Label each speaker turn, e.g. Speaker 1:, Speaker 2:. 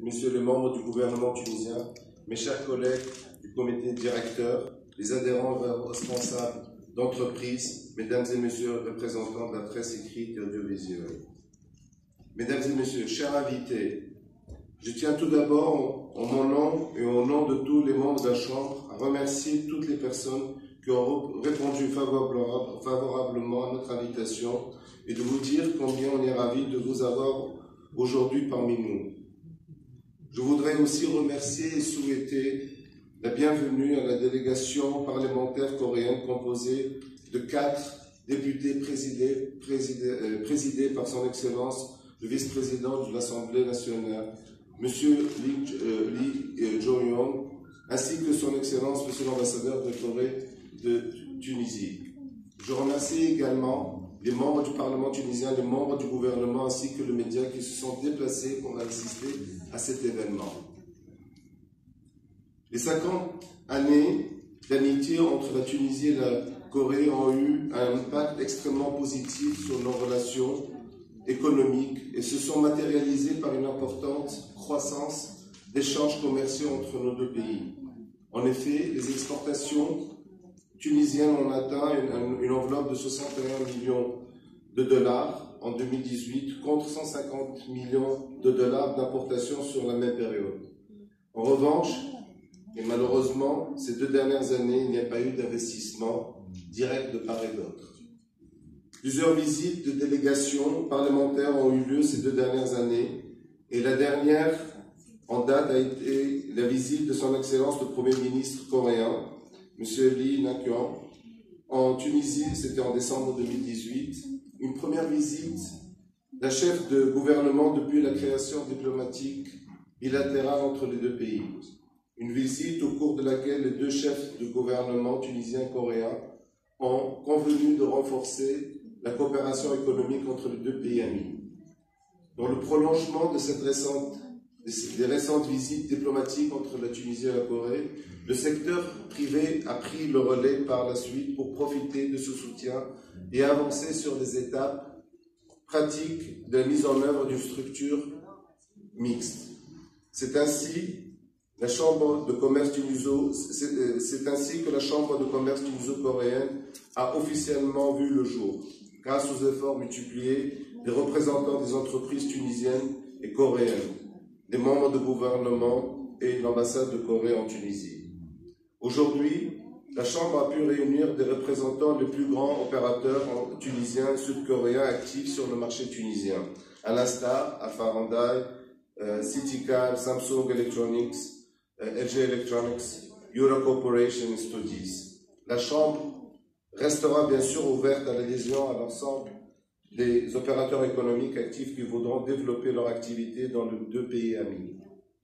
Speaker 1: Messieurs les membres du gouvernement tunisien, mes chers collègues du comité directeur, les adhérents et responsables d'entreprises, mesdames et messieurs les représentants de la presse écrite et audiovisuelle. Mesdames et messieurs, chers invités, je tiens tout d'abord, en mon nom et au nom de tous les membres de la Chambre, à remercier toutes les personnes qui ont répondu favorablement à notre invitation et de vous dire combien on est ravis de vous avoir aujourd'hui parmi nous. Je voudrais aussi remercier et souhaiter la bienvenue à la délégation parlementaire coréenne composée de 4 députés présidés par son Excellence le vice-président de l'Assemblée nationale, M. Lee Jo-yong, ainsi que son Excellence, M. l'ambassadeur de Corée de Tunisie. Je remercie également les membres du Parlement tunisien, les membres du gouvernement, ainsi que les médias qui se sont déplacés pour assister à cet événement. Les 50 années d'amitié entre la Tunisie et la Corée ont eu un impact extrêmement positif sur nos relations économiques et se sont matérialisées par une importante croissance d'échanges commerciaux entre nos deux pays. En effet, les exportations tunisiennes ont atteint une enveloppe de 61 millions de dollars en 2018 contre 150 millions de dollars d'importations sur la même période. En revanche, et malheureusement, ces 2 dernières années, il n'y a pas eu d'investissement direct de part et d'autre. Plusieurs visites de délégations parlementaires ont eu lieu ces 2 dernières années et la dernière en date a été la visite de son Excellence le Premier ministre coréen, M. Lee Na-kyung, en Tunisie, c'était en décembre 2018. Une première visite d'un chef de gouvernement depuis la création diplomatique bilatérale entre les deux pays. Une visite au cours de laquelle les 2 chefs de gouvernement tunisiens et coréens ont convenu de renforcer la coopération économique entre les 2 pays amis. Dans le prolongement de des récentes visites diplomatiques entre la Tunisie et la Corée, le secteur privé a pris le relais par la suite pour profiter de ce soutien et avancer sur les étapes pratiques de la mise en œuvre d'une structure mixte. C'est ainsi que la Chambre de commerce tuniso-coréenne a officiellement vu le jour, grâce aux efforts multipliés des représentants des entreprises tunisiennes et coréennes, des membres de gouvernement et l'ambassade de Corée en Tunisie. Aujourd'hui, la Chambre a pu réunir des représentants des plus grands opérateurs tunisiens et sud-coréens actifs sur le marché tunisien, à l'instar Alpha Hyundai, Citycar, Samsung Electronics, LG Electronics, Euro Corporation et Studies. La Chambre restera bien sûr ouverte à l'adhésion à l'ensemble des opérateurs économiques actifs qui voudront développer leur activité dans les 2 pays amis.